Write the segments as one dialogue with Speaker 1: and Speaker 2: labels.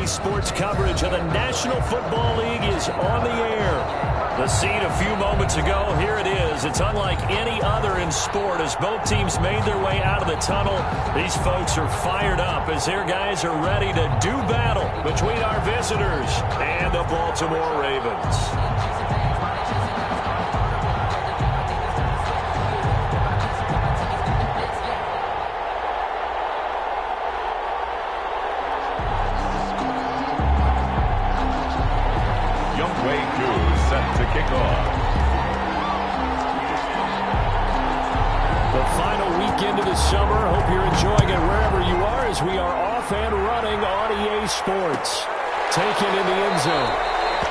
Speaker 1: Sports coverage of the National Football League is on the air. The scene a few moments ago, here it is. It's unlike any other in sport as both teams made their way out of the tunnel. These folks are fired up as their guys are ready to do battle between our visitors and the Baltimore Ravens.
Speaker 2: Set to kick off.
Speaker 1: The final weekend of the summer. Hope you're enjoying it wherever you are as we are off and running on EA Sports. Taken in the end zone.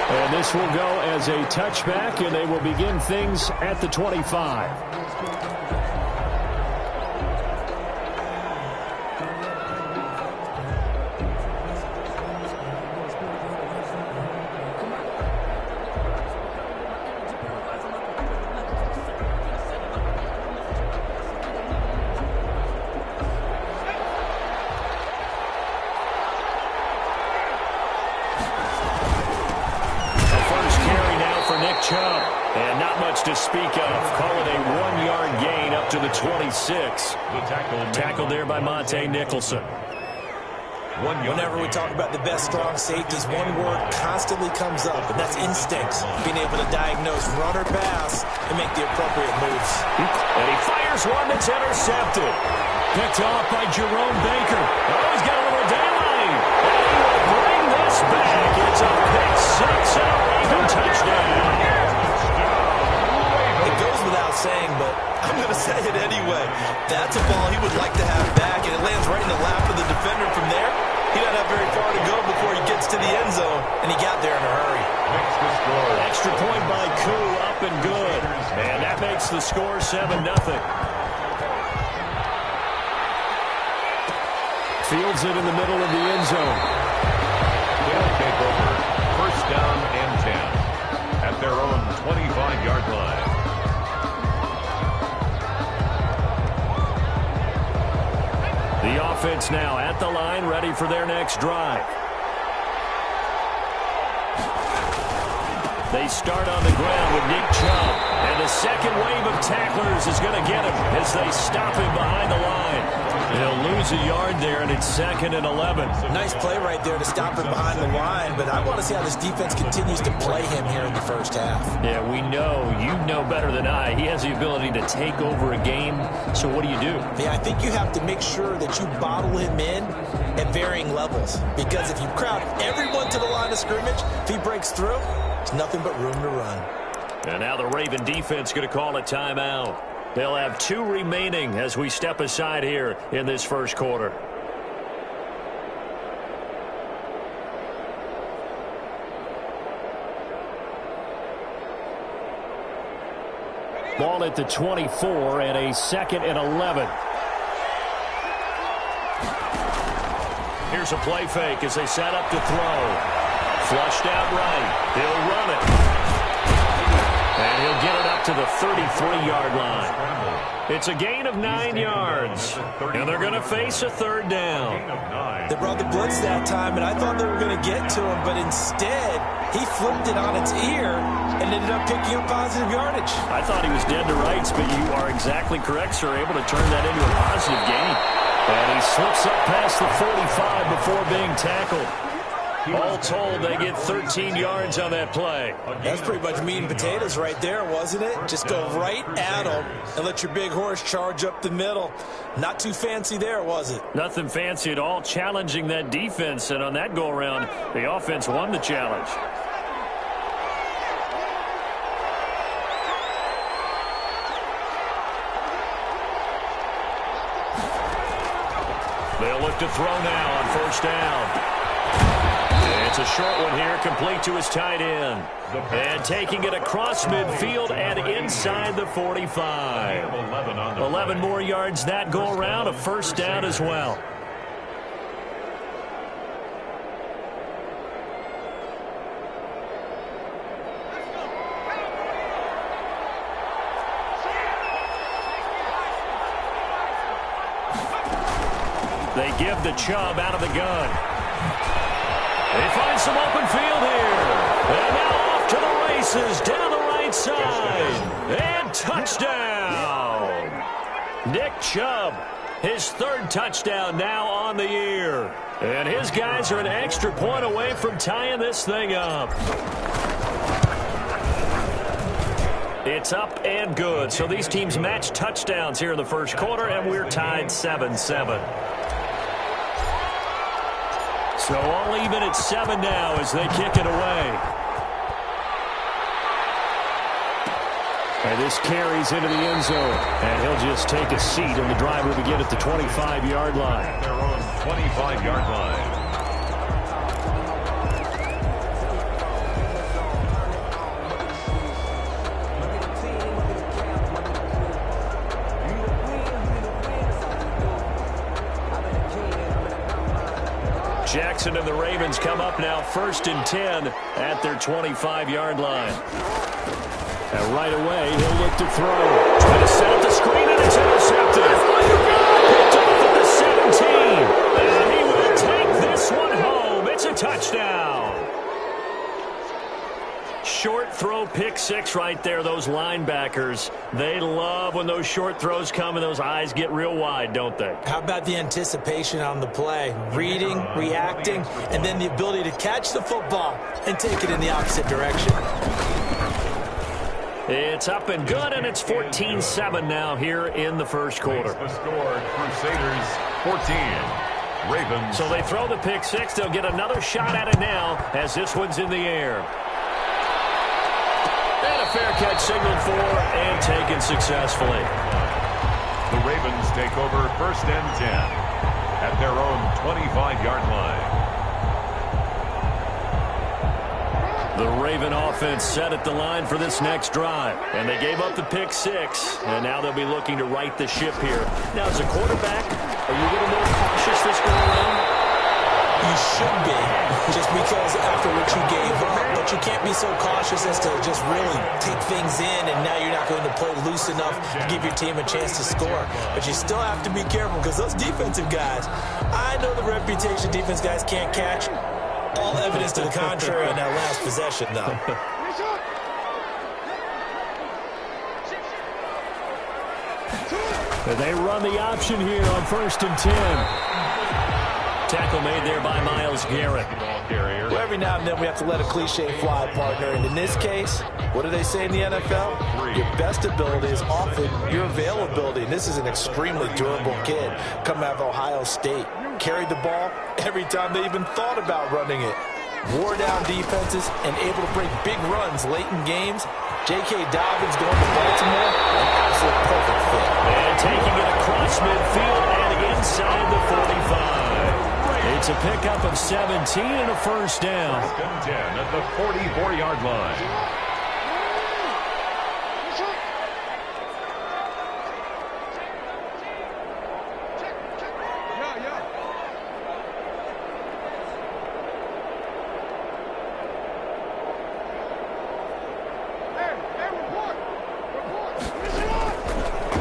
Speaker 1: And this will go as a touchback, and they will begin things at the 25. And not much to speak of. Call it a 1-yard gain up to the 26. Tackled there by Monte Nicholson.
Speaker 3: Whenever we talk about the best strong safeties, one word constantly comes up, and that's instincts. Being able to diagnose run or pass and make the appropriate moves.
Speaker 1: And he fires one that's intercepted. Picked off by Jerome Baker. Oh, he's got a little daylight. And he will bring this back. It's a pick six and a Raven touchdown.
Speaker 3: It goes without saying, but I'm going to say it anyway. That's a ball he would like to have back, and it lands right in the lap of the defender from there. He doesn't have very far to go before he gets to the end zone, and he got there in a hurry.
Speaker 1: Extra point by Koo, up and good. And that makes the score 7-0. Fields it in the middle of the end zone.
Speaker 2: They'll take over. First down and 10 at their own 25-yard line.
Speaker 1: The offense now at the line, ready for their next drive. They start on the ground with Nick Chubb. And the second wave of tacklers is going to get him as they stop him behind the line. He'll lose a yard there, and it's 2nd and 11.
Speaker 3: Nice play right there to stop him behind the line, but I want to see how this defense continues to play him here in the first half.
Speaker 1: Yeah, we know. You know better than I. He has the ability to take over a game, so what do you do?
Speaker 3: Yeah, I think you have to make sure that you bottle him in at varying levels, because if you crowd everyone to the line of scrimmage, if he breaks through, there's nothing but room to run.
Speaker 1: And now the Raven defense going to call a timeout. They'll have 2 remaining as we step aside here in this first quarter. Ball at the 24 and a 2nd and 11. Here's a play fake as they set up to throw. Flushed out right. He'll run it. And he'll get it up to the 33-yard line. It's a gain of 9 yards. And they're going to face a 3rd down.
Speaker 3: They brought the blitz that time, and I thought they were going to get to him, but instead, he flipped it on its ear and ended up picking up positive yardage.
Speaker 1: I thought he was dead to rights, but you are exactly correct, sir. Able to turn that into a positive gain. And he slips up past the 45 before being tackled. All told, they get 13 yards on that play.
Speaker 3: That's pretty much meat and potatoes right there, wasn't it? Just go right at them and let your big horse charge up the middle. Not too fancy there, was it?
Speaker 1: Nothing fancy at all, challenging that defense. And on that go-around, the offense won the challenge. They'll look to throw now on 1st down. It's a short one here, complete to his tight end. And taking it across midfield and inside the 45. 11 more yards that go around, a 1st down as well. They give the Chubb out of the gun. They find some open field here. And now off to the races down the right side. And touchdown. Nick Chubb, his third touchdown now on the year. And his guys are an extra point away from tying this thing up. It's up and good. So these teams match touchdowns here in the first quarter, and we're tied 7-7. So all even at 7 now as they kick it away. And this carries into the end zone. And he'll just take a seat, and the drive will begin at the 25-yard line.
Speaker 2: Their own 25-yard line.
Speaker 1: Jackson and the Ravens come up now 1st and 10 at their 25-yard line. And right away, he'll look to throw. Trying to set up the screen, and it's intercepted. Picked off at the 17. And he will take this one home. It's a touchdown. Short throw, pick six right there. Those linebackers, they love when those short throws come and those eyes get real wide, don't they?
Speaker 3: How about the anticipation on the play? Reading, reacting, and then the ability to catch the football and take it in the opposite direction.
Speaker 1: It's up and good, and it's 14-7 now here in the first quarter.
Speaker 2: The score, Crusaders 14, Ravens.
Speaker 1: So they throw the pick six. They'll get another shot at it now as this one's in the air. And a fair catch signaled for and taken successfully.
Speaker 2: The Ravens take over 1st and 10 at their own 25-yard line.
Speaker 1: The Raven offense set at the line for this next drive. And they gave up the pick six. And now they'll be looking to right the ship here. Now, as a quarterback, are you a little more cautious this go around?
Speaker 3: You should be, just because after what you gave up. But you can't be so cautious as to just really take things in, and now you're not going to play loose enough to give your team a chance to score. But you still have to be careful, because those defensive guys, I know the reputation defense guys can't catch. All evidence to the contrary in that last possession, though.
Speaker 1: And they run the option here on 1st and 10. Tackle made there by Myles Garrett.
Speaker 3: Well, every now and then we have to let a cliche fly, partner. And in this case, what do they say in the NFL? Your best ability is often your availability. And this is an extremely durable kid coming out of Ohio State. Carried the ball every time they even thought about running it. Wore down defenses and able to break big runs late in games. J.K. Dobbins going to Baltimore, an absolute perfect fit.
Speaker 1: And taking it across midfield and inside the 45. It's a pickup of 17 and a first down.
Speaker 2: 1st and 10 at the 44-yard line.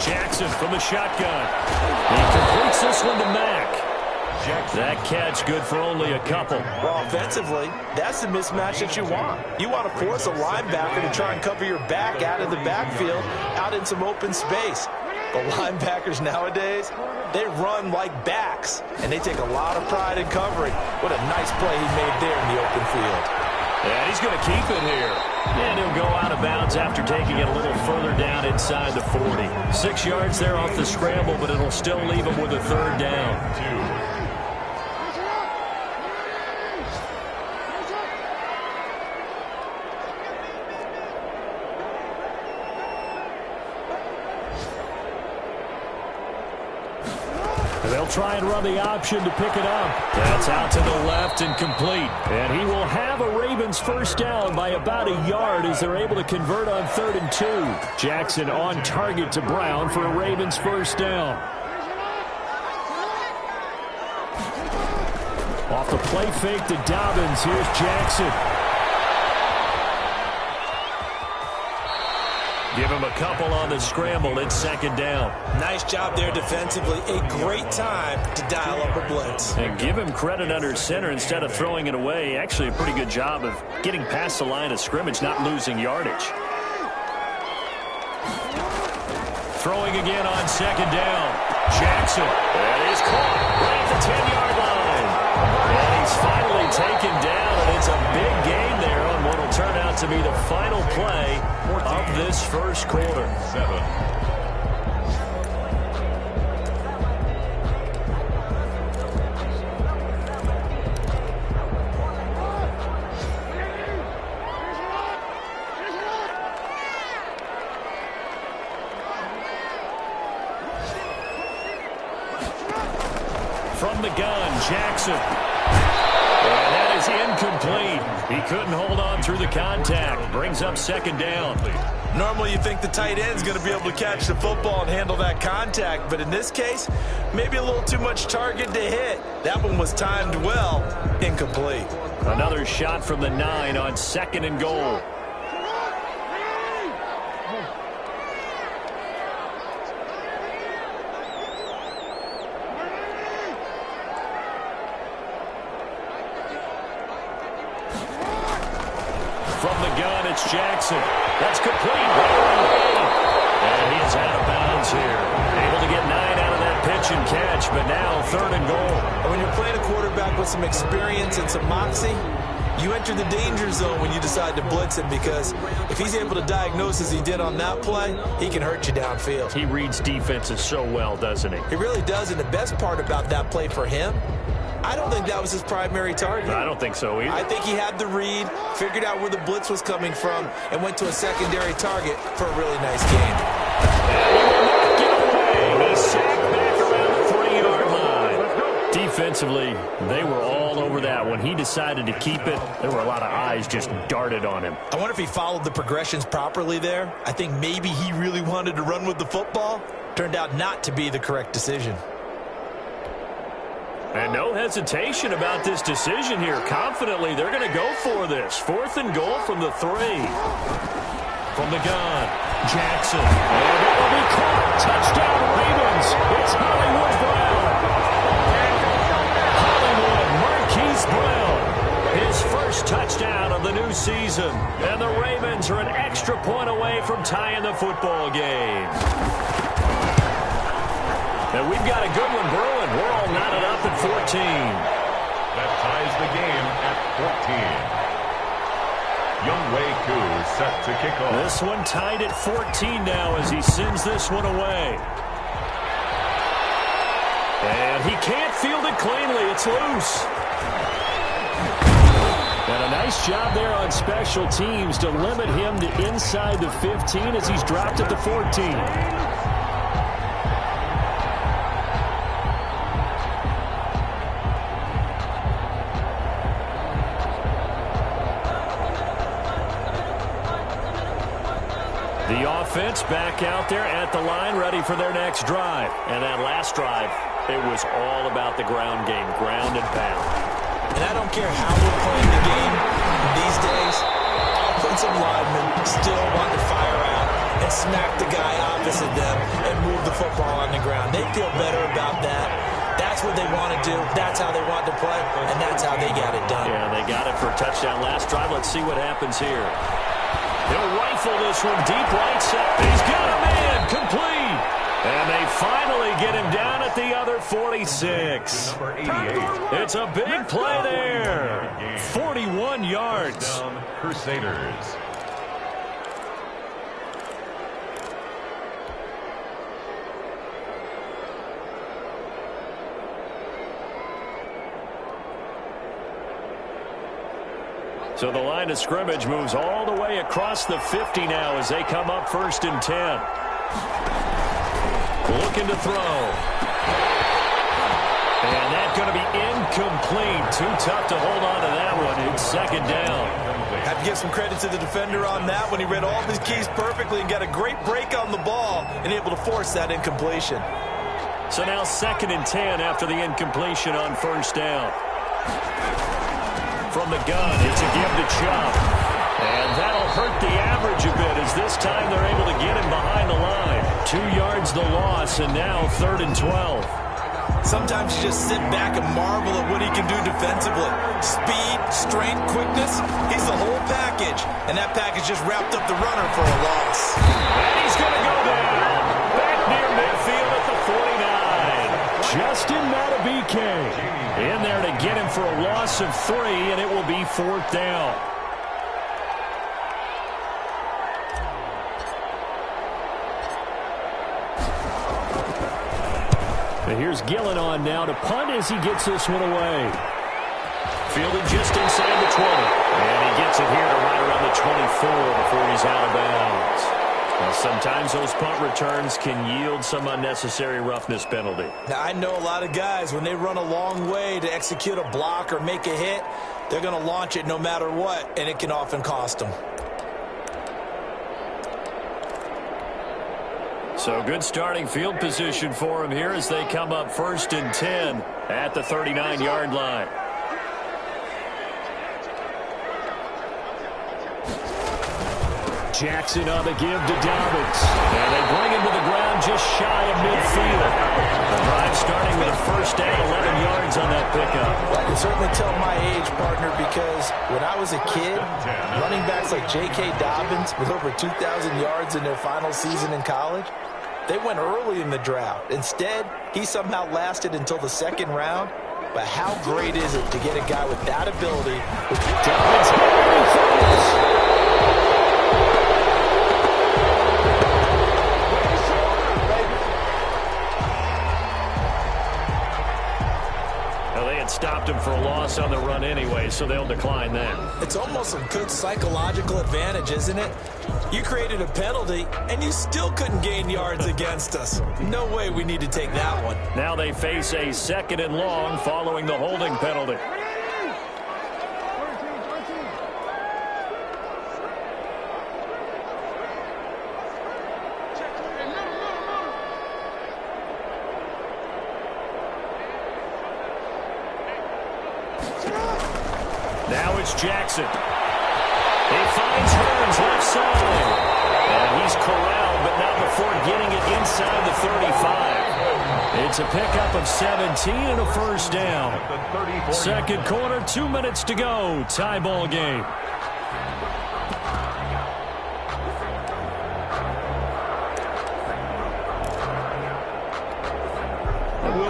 Speaker 1: Jackson from the shotgun. He completes this one to Mack. That catch good for only a couple.
Speaker 3: Well, offensively, that's the mismatch that you want. You want to force a linebacker to try and cover your back out of the backfield, out in some open space. But linebackers nowadays, they run like backs, and they take a lot of pride in covering. What a nice play he made there in the open field.
Speaker 1: Yeah, he's going to keep it here. And he'll go out of bounds after taking it a little further down inside the 40. 6 yards there off the scramble, but it'll still leave him with a third down. They'll try and run the option to pick it up. That's out to the left and complete. And he will have a Ravens first down by about a yard as they're able to convert on 3rd and 2. Jackson on target to Brown for a Ravens first down. Off the play fake to Dobbins. Here's Jackson. Give him a couple on the scramble. It's second down.
Speaker 3: Nice job there defensively. A great time to dial up a blitz.
Speaker 1: And give him credit under center instead of throwing it away. Actually, a pretty good job of getting past the line of scrimmage, not losing yardage. Throwing again on second down. Jackson. And he's caught right at the 10-yard line. And he's finally taken down, and it's a big gain there on what will turn out to be the final play of this first quarter.
Speaker 2: 7.
Speaker 1: From the gun, Jackson. And that is incomplete. He couldn't hold on through the contact. Brings up second down.
Speaker 3: Normally you think the tight end's going to be able to catch the football and handle that contact, but in this case, maybe a little too much target to hit. That one was timed well. Incomplete.
Speaker 1: Another shot from the 9 on second and goal. From the gun, it's Jackson. That's complete. And he is out of bounds here. Able to get 9 out of that pitch and catch, but now third and goal.
Speaker 3: And when you're playing a quarterback with some experience and some moxie, you enter the danger zone when you decide to blitz him, because if he's able to diagnose as he did on that play, he can hurt you downfield.
Speaker 1: He reads defenses so well, doesn't he?
Speaker 3: He really does, and the best part about that play for him, I don't think that was his primary target.
Speaker 1: I don't think so either.
Speaker 3: I think he had the read, figured out where the blitz was coming from, and went to a secondary target for a really nice gain.
Speaker 1: He's sacked back around the 3-yard line. Defensively, they were all over that. When he decided to keep it, there were a lot of eyes just darted on him.
Speaker 3: I wonder if he followed the progressions properly there. I think maybe he really wanted to run with the football. Turned out not to be the correct decision.
Speaker 1: And no hesitation about this decision here. Confidently, they're going to go for this. 4th and goal from the 3. From the gun, Jackson. And it will be caught. Touchdown, Ravens. It's Hollywood Brown. Hollywood Marquise Brown. His first touchdown of the new season. And the Ravens are an extra point away from tying the football game. And we've got a good one brewing. We're all knotted up at 14.
Speaker 2: That ties the game at 14. Younghoe Koo set to kick off.
Speaker 1: This one tied at 14 now as he sends this one away. And he can't field it cleanly. It's loose. And a nice job there on special teams to limit him to inside the 15 as he's dropped at the 14. The offense back out there at the line, ready for their next drive. And that last drive, it was all about the ground game, ground and pound.
Speaker 3: And I don't care how we're playing the game these days, offensive linemen still want to fire out and smack the guy opposite them and move the football on the ground. They feel better about that. That's what they want to do. That's how they want to play, and that's how they got it done.
Speaker 1: Yeah, they got it for a touchdown last drive. Let's see what happens here. He'll rifle this one deep right side. He's got a man complete. And they finally get him down at the other 46.
Speaker 2: Number 88.
Speaker 1: It's a big play there. 41 yards.
Speaker 2: Down Crusaders.
Speaker 1: So the line of scrimmage moves all the way across the 50 now as they come up 1st and 10. Looking to throw. And that's going to be incomplete. Too tough to hold on to that one. It's second down.
Speaker 3: Have to give some credit to the defender on that one. He read all of his keys perfectly and got a great break on the ball and able to force that incompletion.
Speaker 1: So now 2nd and 10 after the incompletion on 1st down. From the gun, it's a give to Chubb. And that'll hurt the average a bit as this time they're able to get 2 yards the loss, and now 3rd and 12.
Speaker 3: Sometimes you just sit back and marvel at what he can do defensively. Speed, strength, quickness, he's the whole package. And that package just wrapped up the runner for a loss.
Speaker 1: And he's going to go down. Back near midfield at the 49. Justin Matabike in there to get him for a loss of 3, and it will be 4th down. And here's Gillen on now to punt as he gets this one away. Fielded just inside the 20. And he gets it here to right around the 24 before he's out of bounds. Well, sometimes those punt returns can yield some unnecessary roughness penalty.
Speaker 3: Now, I know a lot of guys, when they run a long way to execute a block or make a hit, they're going to launch it no matter what, and it can often cost them.
Speaker 1: So good starting field position for him here as they come up 1st and 10 at the 39-yard line. Jackson on the give to Dobbins. And they bring him to the ground just shy of midfield. The drive starting with a 1st down, 11 yards on that pickup.
Speaker 3: I can certainly tell my age, partner, because when I was a kid, running backs like J.K. Dobbins with over 2,000 yards in their final season in college, they went early in the draft. Instead, he somehow lasted until the 2nd round. But how great is it to get a guy with that ability? Dobbins.
Speaker 1: Stopped him for a loss on the run anyway, so they'll decline that.
Speaker 3: It's almost a good psychological advantage, isn't it? You created a penalty, and you still couldn't gain yards against us. No way we need to take that one.
Speaker 1: Now they face a 2nd and long following the holding penalty. Now it's Jackson. He finds Hearns left side. And he's corralled, but not before getting it inside the 35. It's a pickup of 17 and a 1st down. 2nd quarter, 2 minutes to go. Tie ball game.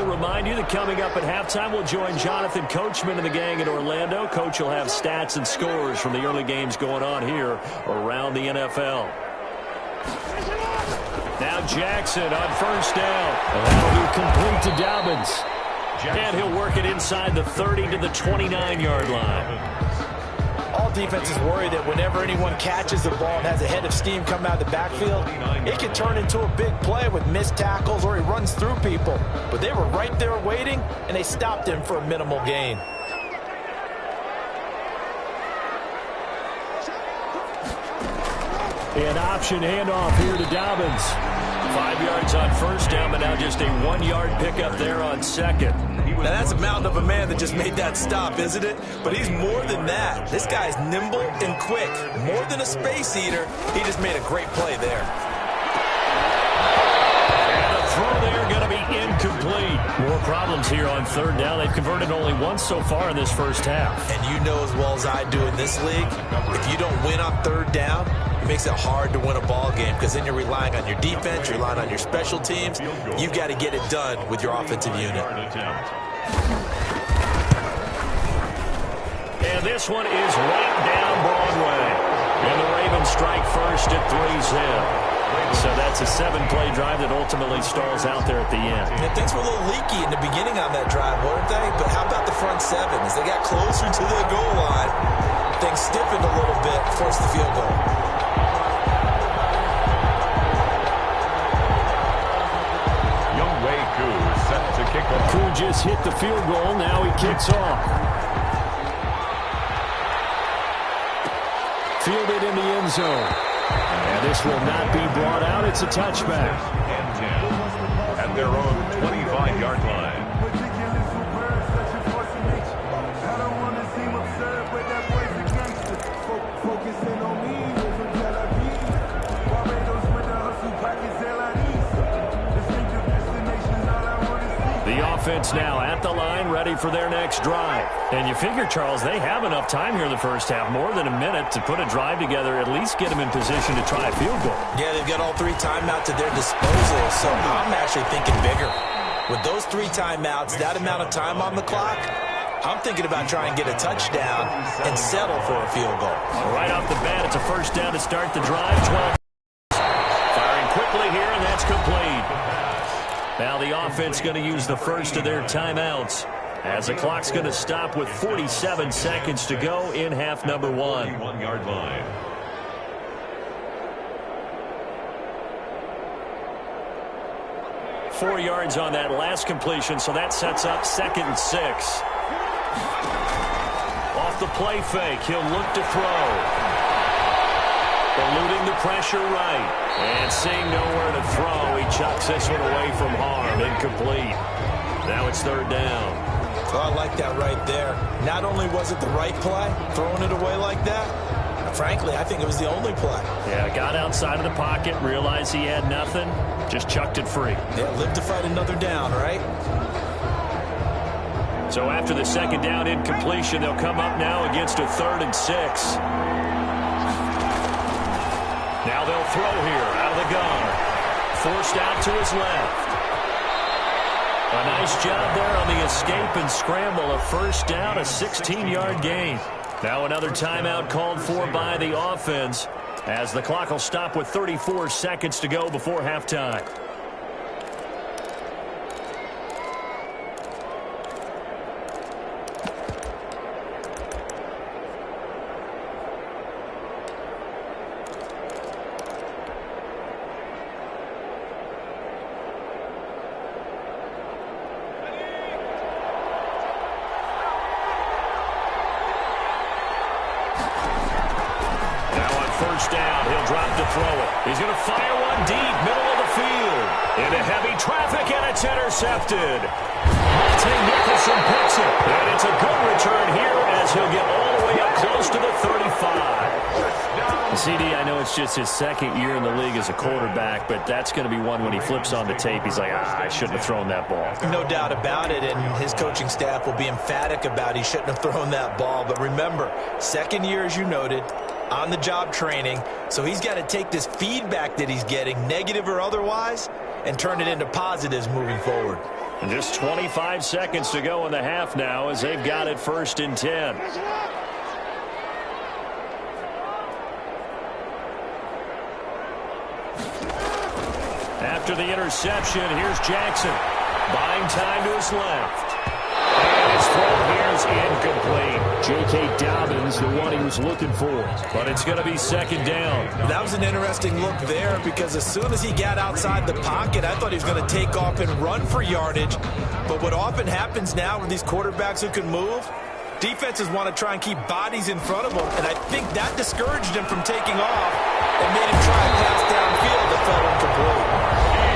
Speaker 1: Remind you that coming up at halftime, we'll join Jonathan Coachman and the gang in Orlando. Coach will have stats and scores from the early games going on here around the NFL. Now Jackson on 1st down. And that'll be complete to Dobbins. And he'll work it inside the 30 to the 29-yard line.
Speaker 3: All defenses worry that whenever anyone catches the ball and has a head of steam come out of the backfield, it can turn into a big play with missed tackles or he runs through people. But they were right there waiting, and they stopped him for a minimal gain.
Speaker 1: An option handoff here to Dobbins. 5 yards on 1st down, but now just a 1-yard pickup there on 2nd.
Speaker 3: Now that's a mountain of a man that just made that stop, isn't it? But he's more than that. This guy's nimble and quick. More than a space eater, he just made a great play there.
Speaker 1: And the throw there going to be incomplete. More problems here on 3rd down. They've converted only once so far in this 1st half.
Speaker 3: And you know as well as I do in this league, if you don't win on 3rd down, it makes it hard to win a ball game because then you're relying on your defense, you're relying on your special teams. You've got to get it done with your offensive unit.
Speaker 1: And this one is right down Broadway. And the Ravens strike first at 3-zip. So that's a 7-play drive that ultimately stalls out there at the end.
Speaker 3: Yeah, things were a little leaky in the beginning on that drive, weren't they? But how about the front 7? As they got closer to the goal line, things stiffened a little bit, forced the field goal.
Speaker 1: Koo just hit the field goal. Now he kicks off. Fielded in the end zone. And this will not be brought out. It's a touchback.
Speaker 2: At their own 25-yard line.
Speaker 1: offense now at the line, ready for their next drive. And you figure, Charles, they have enough time here in the first half, more than a minute, to put a drive together, at least get them in position to try a field goal.
Speaker 3: Yeah, they've got all 3 timeouts at their disposal, so I'm actually thinking bigger. With those 3 timeouts, that amount of time on the clock, I'm thinking about trying to get a touchdown and settle for a field goal.
Speaker 1: Right off the bat, it's a first down to start the drive. 12. Firing quickly here, and that's complete. Now the offense going to use the first of their timeouts as the clock's going to stop with 47 seconds to go in half number 1.
Speaker 2: 1-yard line.
Speaker 1: Four yards on that last completion, so that sets up 2nd and 6. Off the play fake, he'll look to throw. Eluding the pressure right. And seeing nowhere to throw, he chucks this one away from harm. Incomplete. Now it's 3rd down.
Speaker 3: Oh, I like that right there. Not only was it the right play, throwing it away like that, frankly, I think it was the only play.
Speaker 1: Yeah, got outside of the pocket, realized he had nothing, just chucked it free.
Speaker 3: Yeah, live to fight another down, right?
Speaker 1: So after the 2nd down incompletion, they'll come up now against a 3rd and 6. Now they'll throw here out of the gun. Forced out to his left. A nice job there on the escape and scramble. A first down, a 16-yard gain. Now another timeout called for by the offense as the clock will stop with 34 seconds to go before halftime. First down, he'll drop to throw it. He's going to fire one deep, middle of the field. Into heavy traffic, and it's intercepted. Monte Nicholson picks it, and it's a good return here as he'll get all the way up close to the 35. CD, I know it's just his 2nd year in the league as a quarterback, but that's going to be one when he flips on the tape, he's like, I shouldn't have thrown that ball.
Speaker 3: No doubt about it, and his coaching staff will be emphatic about he shouldn't have thrown that ball. But remember, 2nd year, as you noted, on-the-job training, so he's got to take this feedback that he's getting, negative or otherwise, and turn it into positives moving forward.
Speaker 1: And just 25 seconds to go in the half now as they've got it 1st and 10. After the interception, here's Jackson. Buying time to his left. And his throw here is incomplete. J.K. Dobbins, the one he was looking for. But it's going to be 2nd down.
Speaker 3: That was an interesting look there because as soon as he got outside the pocket, I thought he was going to take off and run for yardage. But what often happens now with these quarterbacks who can move, defenses want to try and keep bodies in front of them. And I think that discouraged him from taking off and made him try a pass downfield that fell incomplete.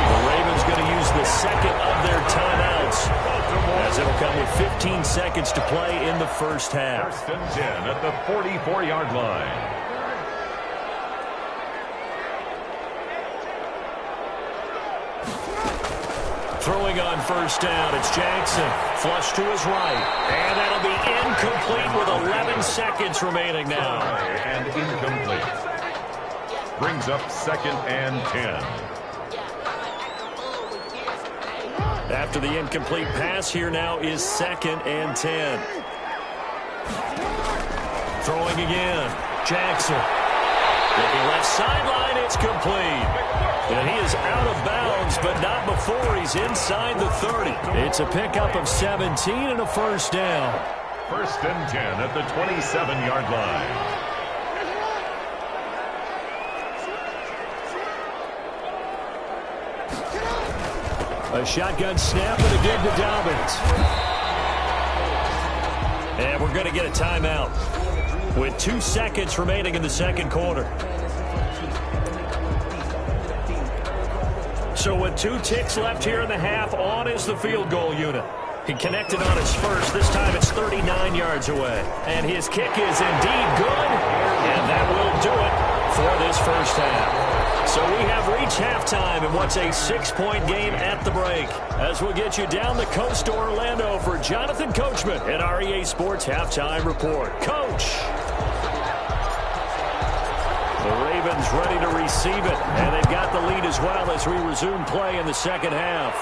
Speaker 1: The Ravens going to use the 2nd of their timeouts, as it'll come with 15 seconds to play in the first half.
Speaker 2: 1st and 10 at the 44-yard line.
Speaker 1: Throwing on first down, it's Jackson. Flush to his right. And that'll be incomplete with 11 seconds remaining now.
Speaker 2: And incomplete. Brings up 2nd and 10.
Speaker 1: After the incomplete pass, here now is 2nd and 10. Throwing again. Jackson. Looking left sideline, it's complete. And he is out of bounds, but not before he's inside the 30. It's a pickup of 17 and a first down.
Speaker 2: 1st and 10 at the 27-yard line.
Speaker 1: A shotgun snap and again to Dobbins. And we're going to get a timeout with 2 seconds remaining in the 2nd quarter. So with 2 ticks left here in the half, on is the field goal unit. He connected on his first. This time it's 39 yards away. And his kick is indeed good. And that will do it for this first half. So we have reached halftime in what's a 6-point game at the break. As we'll get you down the coast to Orlando for Jonathan Coachman at our EA Sports Halftime Report. Coach! The Ravens ready to receive it, and they've got the lead as well as we resume play in the second half.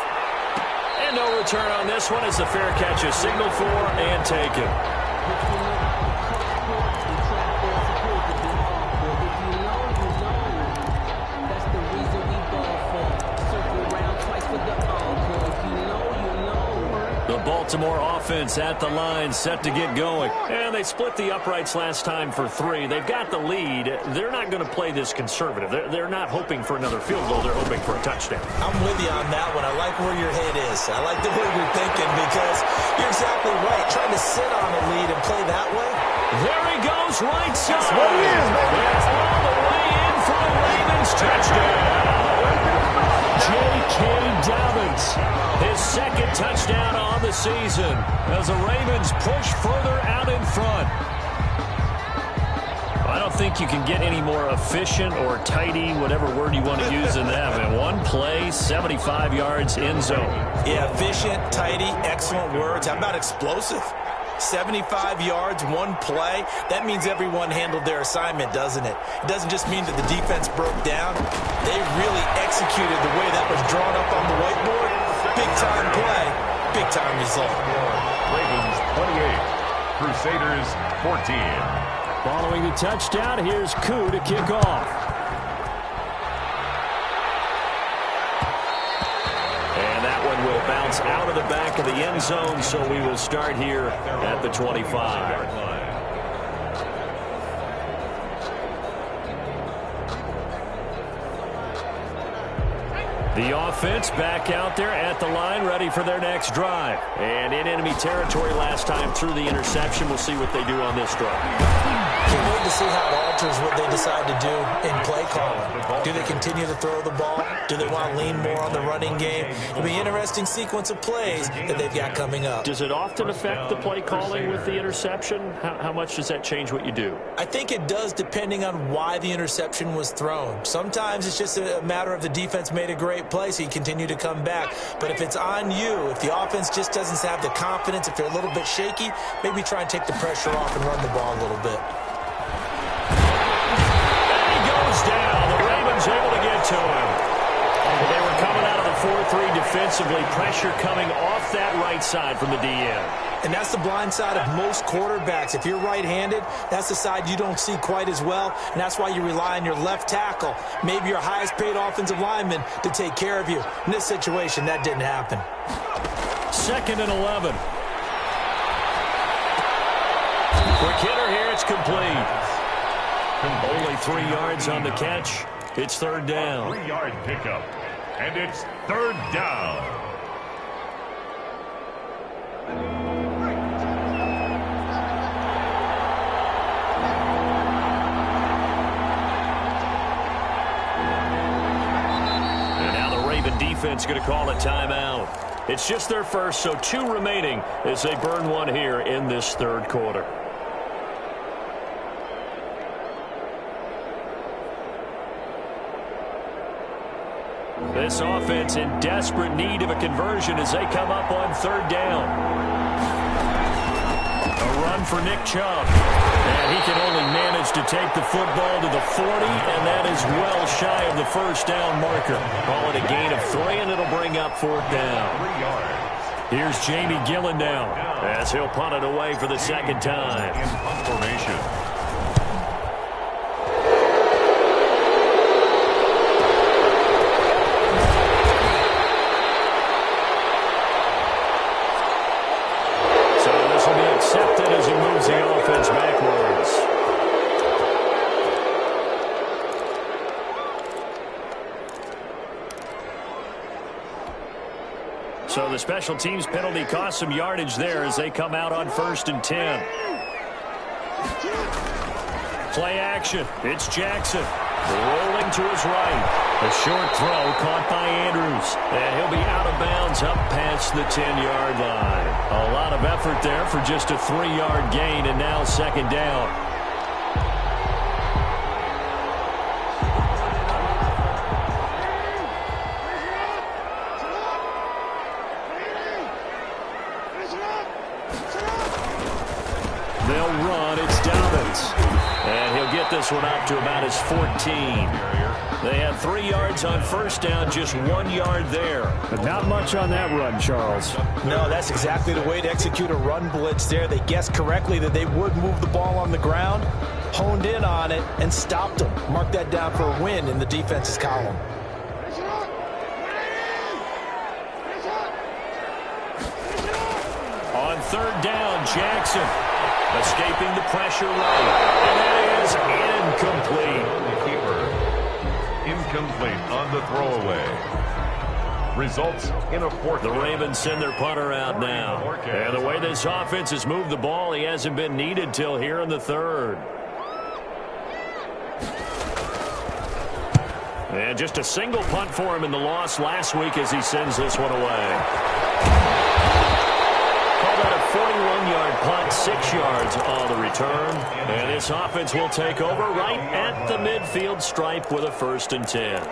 Speaker 1: And no return on this one as the fair catch is signaled for and taken. Baltimore offense at the line, set to get going. And they split the uprights last time for 3. They've got the lead. They're not going to play this conservative. They're not hoping for another field goal. They're hoping for a touchdown.
Speaker 3: I'm with you on that one. I like where your head is. I like the way you're thinking because you're exactly right. Trying to sit on a lead and play that way.
Speaker 1: There he goes, right side.
Speaker 3: That's what it is, baby.
Speaker 1: It's all the way in for a Ravens touchdown. J.K. Dobbins, his second touchdown on the season as the Ravens push further out in front. I don't think you can get any more efficient or tidy, whatever word you want to use in that. Man, one play, 75 yards, end zone.
Speaker 3: Yeah, efficient, tidy, excellent words. How about explosive? 75 yards, one play. That means everyone handled their assignment, doesn't it? It doesn't just mean that the defense broke down. They really executed the way that was drawn up on the whiteboard. Big-time play, big-time result.
Speaker 2: Ravens 28, Crusaders 14.
Speaker 1: Following the touchdown, here's Koo to kick off. And that one will bounce out of the back of the end zone, so we will start here at the 25. The offense back out there at the line, ready for their next drive. And in enemy territory last time through the interception. We'll see what they do on this drive.
Speaker 3: Can't wait to see how it alters what they decide to do in play calling. Do they continue to throw the ball? Do they want to lean more on the running game? It'll be an interesting sequence of plays that they've got coming up.
Speaker 1: Does it often affect the play calling with the interception? How much does that change what you do?
Speaker 3: I think it does depending on why the interception was thrown. Sometimes it's just a matter of the defense made a great play, so you continue to come back. But if it's on you, if the offense just doesn't have the confidence, if they're a little bit shaky, maybe try and take the pressure off and run the ball a little bit.
Speaker 1: And he goes down. The Ravens able to get to him. They were coming out of the 4-3 defensively. Pressure coming off that right side from the DN.
Speaker 3: And that's the blind side of most quarterbacks. If you're right-handed, that's the side you don't see quite as well, and that's why you rely on your left tackle, maybe your highest-paid offensive lineman, to take care of you. In this situation, that didn't happen.
Speaker 1: 2nd and 11. Quick hitter here, it's complete. Only 3 yards on the catch. It's 3rd down.
Speaker 2: 3-yard pickup, and it's 3rd down.
Speaker 1: Defense going to call a timeout. It's just their first, so 2 remaining as they burn one here in this 3rd quarter. This offense in desperate need of a conversion as they come up on 3rd down. A run for Nick Chubb. And he can only manage to take the football to the 40, and that is well shy of the 1st down marker. Call it a gain of 3, and it'll bring up 4th down.
Speaker 2: 3 yards.
Speaker 1: Here's Jamie Gillen now as he'll punt it away for the 2nd time.
Speaker 2: In punt formation.
Speaker 1: Accepted as he moves the offense backwards. So the special teams penalty cost some yardage there as they come out on 1st and 10. Play action. It's Jackson. Rolling to his right. A short throw caught by Andrews. And he'll be out of bounds up past the 10-yard line. A lot of effort there for just a 3-yard gain, and now 2nd down. this one up to about his 14. They had 3 yards on first down, just 1 yard there.
Speaker 4: But not much on that run, Charles.
Speaker 3: No, that's exactly the way to execute a run blitz there. They guessed correctly that they would move the ball on the ground, honed in on it, and stopped them. Mark that down for a win in the defense's column.
Speaker 1: On third down, Jackson escaping the pressure right. And that is incomplete.
Speaker 2: The keeper. Incomplete on the throwaway. Results in a fourth.
Speaker 1: The Ravens send their punter out now. And the way this offense has moved the ball, he hasn't been needed till here in the third. And just a single punt for him in the loss last week as he sends this one away. Call that a 41-yard punt, 6 yards on the return. And this offense will take over right at the midfield stripe with a 1st and 10.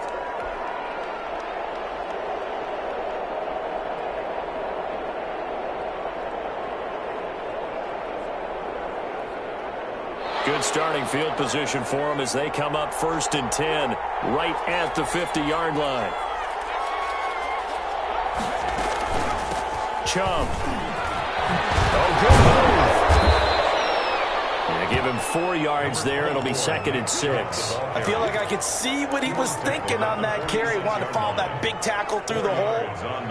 Speaker 1: Good starting field position for them as they come up 1st and 10 right at the 50-yard line. Chubb. Oh, good move. And give him 4 yards there. It'll be 2nd and 6.
Speaker 3: I feel like I could see what he was thinking on that carry. Wanted to follow that big tackle through the hole.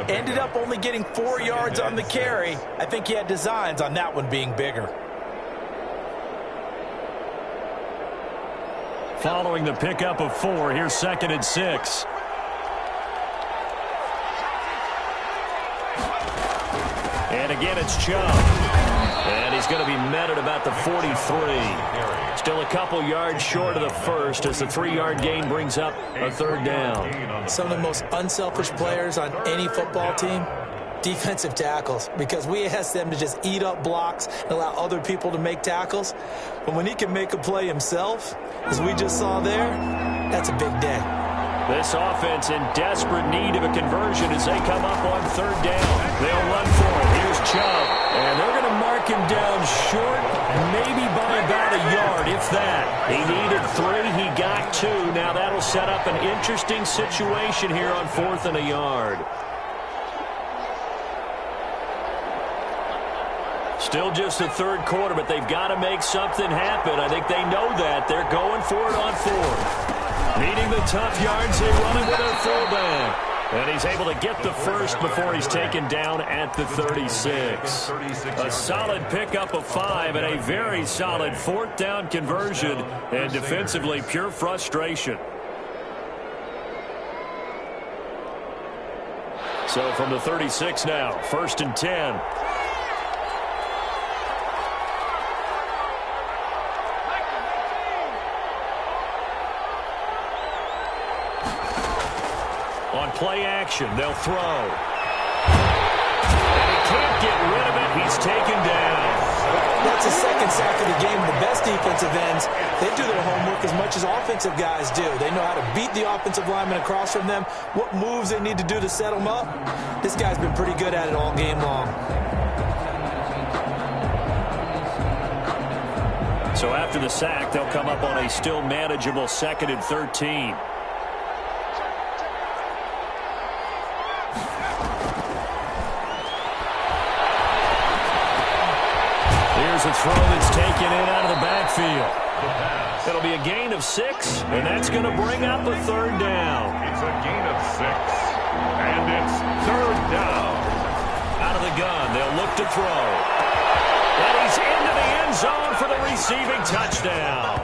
Speaker 3: Ended up only getting 4 yards on the carry. I think he had designs on that one being bigger.
Speaker 1: Following the pickup of 4, here's 2nd and 6. And again, it's Chubb. And he's going to be met at about the 43. Still a couple yards short of the first as the 3-yard gain brings up a 3rd down.
Speaker 3: Some of the most unselfish players on any football team, defensive tackles, because we ask them to just eat up blocks and allow other people to make tackles. But when he can make a play himself, as we just saw there, that's a big day.
Speaker 1: This offense in desperate need of a conversion as they come up on 3rd down. They'll run for it. Here's Chubb. And they're going to mark him down short, maybe by about a yard, if that. He needed 3. He got 2. Now that'll set up an interesting situation here on 4th and a yard. Still just the 3rd quarter, but they've got to make something happen. I think they know that. They're going for it on 4th. Needing the tough yards, they run it with their fullback. And he's able to get the first before he's taken down at the 36. A solid pickup of 5 and a very solid 4th down conversion. And defensively, pure frustration. So from the 36 now, 1st and 10. On play action, they'll throw. And he can't get rid of it. He's taken down.
Speaker 3: That's the 2nd sack of the game. The best defensive ends, they do their homework as much as offensive guys do. They know how to beat the offensive lineman across from them, what moves they need to do to set them up. This guy's been pretty good at it all game long.
Speaker 1: So after the sack, they'll come up on a still manageable 2nd and 13. Here's a throw that's taken in out of the backfield. It'll be a gain of 6, and that's going to bring up a 3rd down.
Speaker 2: It's a gain of 6, and it's 3rd down.
Speaker 1: Out of the gun, they'll look to throw. And he's into the end zone for the receiving touchdown.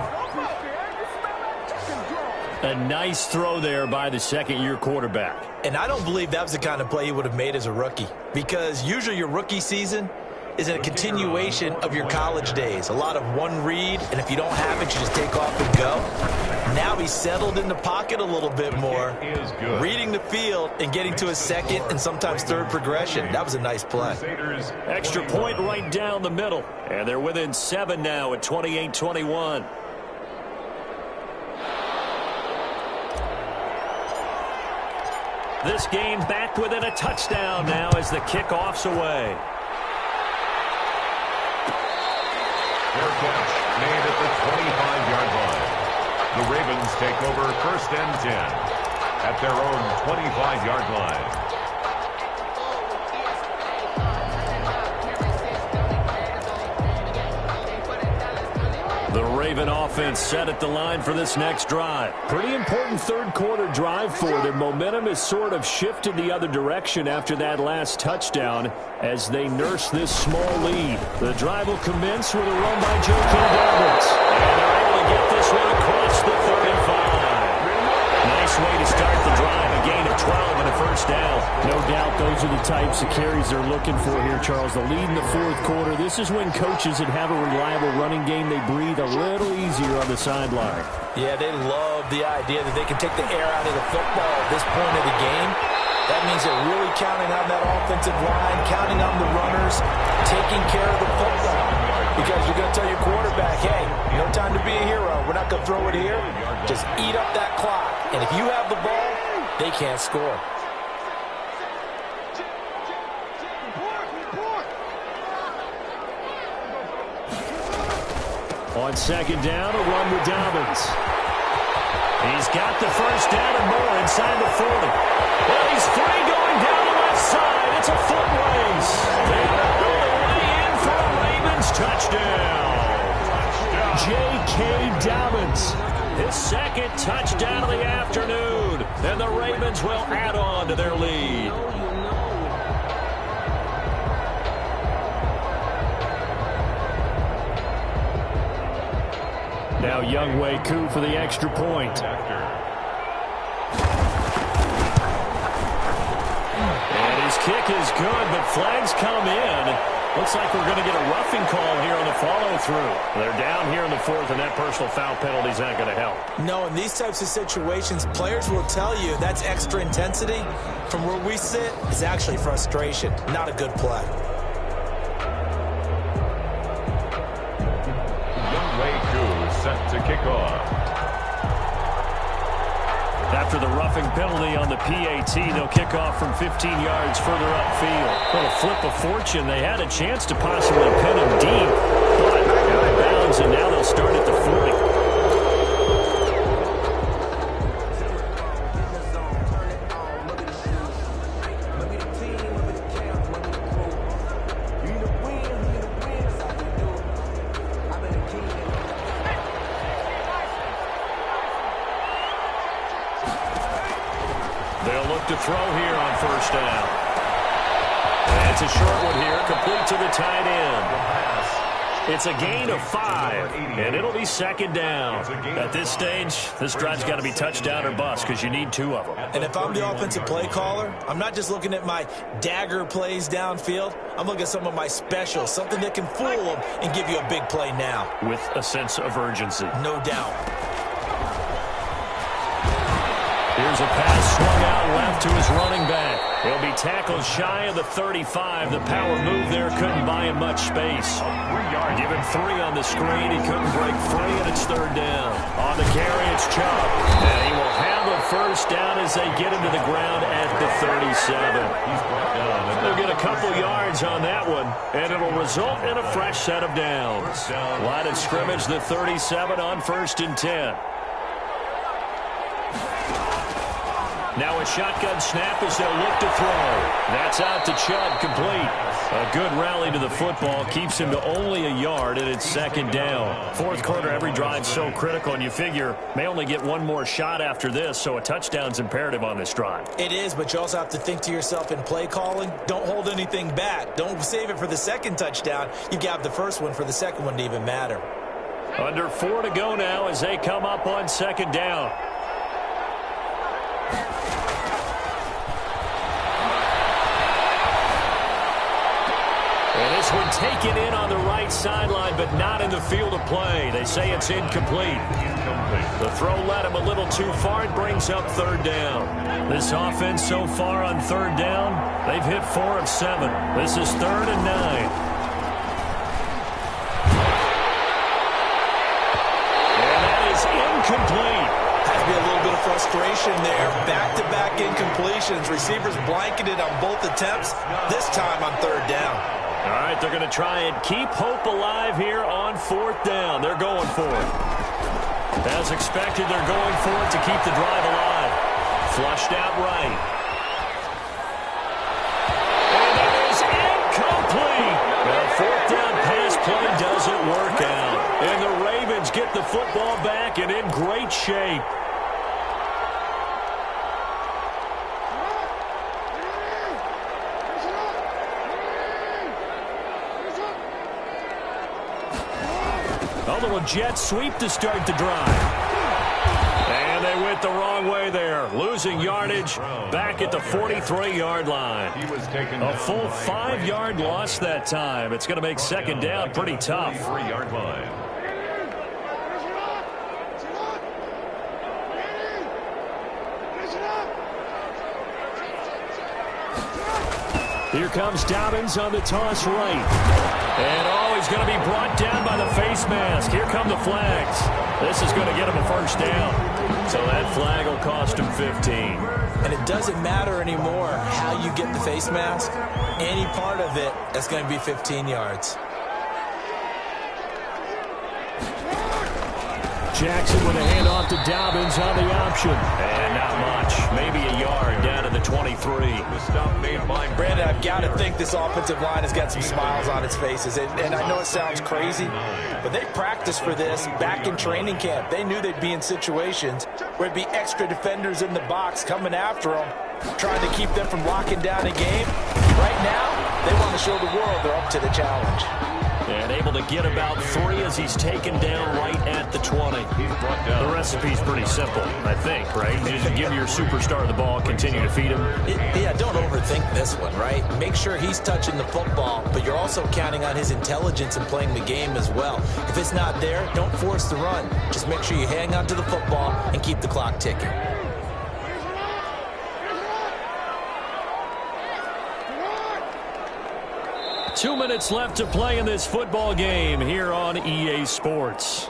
Speaker 1: A nice throw there by the 2nd-year quarterback.
Speaker 3: And I don't believe that was the kind of play he would have made as a rookie, because usually your rookie season is a continuation of your college days. A lot of one read, and if you don't have it, you just take off and go. Now he's settled in the pocket a little bit more, reading the field and getting to his 2nd and sometimes 3rd progression. That was a nice play.
Speaker 1: Extra point right down the middle, and they're within 7 now at 28-21. This game back within a touchdown now as the kickoff's away.
Speaker 2: Fair catch made at the 25-yard line. the Ravens take over 1st and 10 at their own 25-yard line.
Speaker 1: The Raven offense set at the line for this next drive.
Speaker 4: Pretty important third quarter drive for them. Momentum has sort of shifted the other direction after that last touchdown as they nurse this small lead. The drive will commence with a run by J.K. Dobbins.
Speaker 1: And they're able to get this one across the 35. Nice way to start the drive. A gain of 12 and a first down.
Speaker 4: No doubt those are the types of carries they're looking for here, Charles. The lead in the fourth quarter. This is when coaches that have a reliable running game, they breathe a little easier on the sideline.
Speaker 3: Yeah, they love the idea that they can take the air out of the football at this point of the game. That means they're really counting on that offensive line, counting on the runners, taking care of the football. Because you're going to tell your quarterback, hey, no time to be a hero. We're not going to throw it here. Just eat up that clock. And if you have the ball, they can't score.
Speaker 4: On second down, a run with Dobbins.
Speaker 1: He's got the first down and more inside the 40. Well, he's free going down the left side. It's a foot race. They're all the way in for a Ravens touchdown.
Speaker 4: J.K. Dobbins.
Speaker 1: His second touchdown of the afternoon. And the Ravens will add on to their lead.
Speaker 4: Now Younghoe Koo for the extra point.
Speaker 1: And his kick is good, but flags come in. Looks like we're going to get a roughing call here on the follow-through. They're down here in the fourth, and that personal foul penalty is not going to help.
Speaker 3: No, in these types of situations, players will tell you that's extra intensity. From where we sit, it's actually frustration, not a good play.
Speaker 2: Set to kick off.
Speaker 1: After the roughing penalty on the PAT, they'll kick off from 15 yards further upfield. Well, a flip of fortune. They had a chance to possibly pin him deep, but out of bounds, and now they'll start at the 40. To throw here on first down. And it's a short one here, complete to the tight end. It's a gain of 5, and it'll be second down. At this stage, this drive's got to be touchdown or bust because you need 2 of them.
Speaker 3: And if I'm the offensive play caller, I'm not just looking at my dagger plays downfield. I'm looking at some of my specials, something that can fool them and give you a big play now.
Speaker 1: With a sense of urgency.
Speaker 3: No doubt.
Speaker 1: Here's a pass swung out left to his running back. He'll be tackled shy of the 35. The power move there couldn't buy him much space. Give him 3 on the screen. He couldn't break free, and it's third down. On the carry, it's Chubb. And he will have a first down as they get him to the ground at the 37. They'll get a couple yards on that one, and it'll result in a fresh set of downs. Line of scrimmage, the 37 on 1st and 10. Now a shotgun snap as they'll look to throw. That's out to Chubb, complete. A good rally to the football keeps him to only a yard, and it's second down. Fourth quarter, every drive's so critical, and you figure may only get one more shot after this, so a touchdown's imperative on this drive.
Speaker 3: It is, but you also have to think to yourself in play calling, don't hold anything back. Don't save it for the second touchdown. You got the first one for the second one to even matter.
Speaker 1: Under 4 to go now as they come up on second down. And this one taken in on the right sideline, but not in the field of play. They say it's incomplete. The throw led him a little too far. It brings up third down. This offense so far on third down, they've hit 4 of 7. This is 3rd and 9. And that is incomplete.
Speaker 3: Has to be a little bit of frustration there. Back-to-back incompletions. Receivers blanketed on both attempts, this time on third down.
Speaker 1: All right, they're going to try and keep hope alive here on 4th down. They're going for it. As expected, they're going for it to keep the drive alive. Flushed out right. And that is incomplete. The fourth down pass play doesn't work out. And the Ravens get the football back and in great shape. A little jet sweep to start the drive. And they went the wrong way there. Losing yardage back at the 43-yard line. A full 5-yard loss that time. It's going to make second down pretty tough.
Speaker 2: 3-yard line.
Speaker 1: Here comes Dobbins on the toss right. And he's going to be brought down by the face mask. Here come the flags. This is going to get him a first down. So that flag will cost him 15.
Speaker 3: And it doesn't matter anymore how you get the face mask. Any part of it, that's going to be 15 yards.
Speaker 1: Jackson with a handoff to Dobbins on the option. And not much. Maybe a yard down to the 23.
Speaker 2: The stop made by
Speaker 3: Brandon, I've got to think this offensive line has got some smiles on its faces. And I know it sounds crazy, but they practiced for this back in training camp. They knew they'd be in situations where it'd be extra defenders in the box coming after them, trying to keep them from locking down a game. Right now, they want to show the world they're up to the challenge.
Speaker 1: And able to get about 3 as he's taken down right at the 20. The recipe's pretty simple, I think, right? You just give your superstar the ball, continue to feed him.
Speaker 3: Yeah, don't overthink this one, right? Make sure he's touching the football, but you're also counting on his intelligence and playing the game as well. If it's not there, don't force the run. Just make sure you hang on to the football and keep the clock ticking.
Speaker 1: Two minutes left to play in this football game here on EA Sports.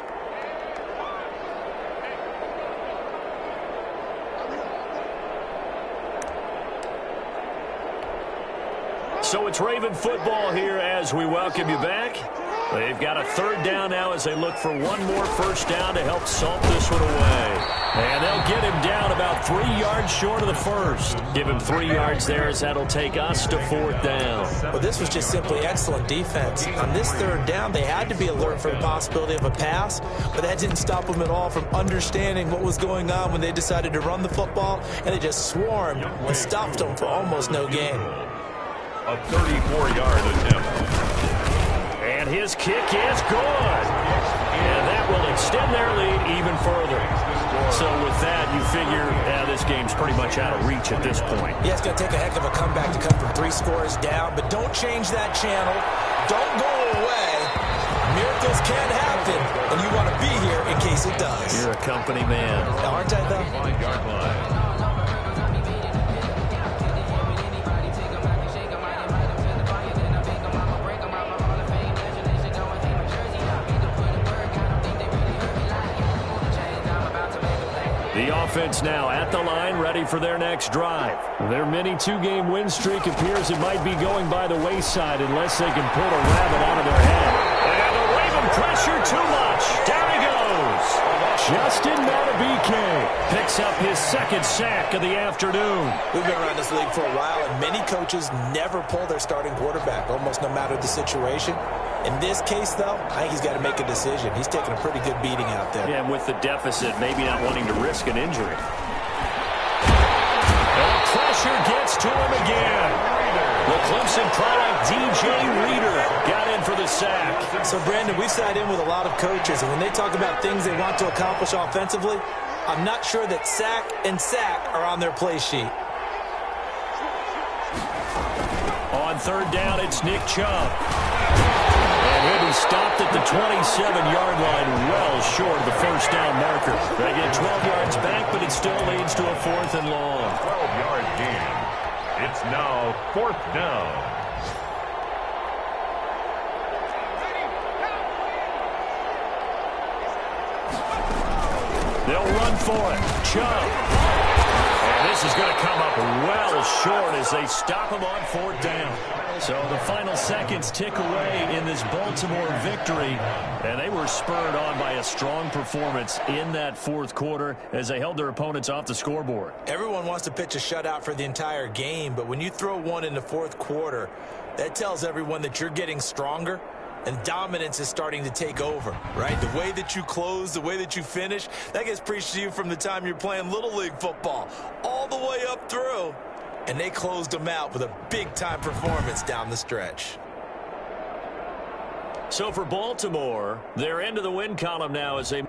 Speaker 1: So it's Raven football here as we welcome you back. They've got a third down now as they look for one more first down to help salt this one away. And they'll get him down about 3 yards short of the first. Give him 3 yards there as that'll take us to fourth down.
Speaker 3: Well, this was just simply excellent defense. On this third down, they had to be alert for the possibility of a pass, but that didn't stop them at all from understanding what was going on when they decided to run the football, and they just swarmed and stuffed them for almost no gain.
Speaker 2: A 34-yard attempt.
Speaker 1: And his kick is good. And that will extend their lead even further. So with that, you figure this game's pretty much out of reach at this point.
Speaker 3: Yeah, it's going to take a heck of a comeback to come from 3 scores down, but don't change that channel. Don't go away. Miracles can happen, and you want to be here in case it does.
Speaker 1: You're a company man.
Speaker 3: Aren't I, though?
Speaker 2: 5-yard line.
Speaker 1: The offense now at the line, ready for their next drive. Their mini 2-game win streak appears it might be going by the wayside unless they can pull a rabbit out of their hat. And the Raven pressure too much. Down he goes. Justin Matabike picks up his second sack of the afternoon.
Speaker 3: We've been around this league for a while, and many coaches never pull their starting quarterback, almost no matter the situation. In this case, though, I think he's got to make a decision. He's taking a pretty good beating out there.
Speaker 1: Yeah, and with the deficit, maybe not wanting to risk an injury. And the pressure gets to him again. The Clemson product, DJ Reader, got in for the sack.
Speaker 3: So, Brandon, we sat in with a lot of coaches, and when they talk about things they want to accomplish offensively, I'm not sure that sack and sack are on their play sheet.
Speaker 1: On third down, it's Nick Chubb. And he'll be stopped at the 27-yard line, well short of the first down marker. They get 12 yards back, but it still leads to a 4th and long.
Speaker 2: 12-yard gain. It's now 4th down. They'll run for it. Chubb. And this is going to come up well
Speaker 1: short as they stop him on 4th down. So the final seconds tick away in this Baltimore victory, and they were spurred on by a strong performance in that 4th quarter as they held their opponents off the scoreboard.
Speaker 3: Everyone wants to pitch a shutout for the entire game, but when you throw one in the 4th quarter, that tells everyone that you're getting stronger and dominance is starting to take over, right? The way that you close, the way that you finish, that gets preached to you from the time you're playing Little League football all the way up through. And they closed them out with a big-time performance down the stretch.
Speaker 1: So for Baltimore, they're into the win column now as they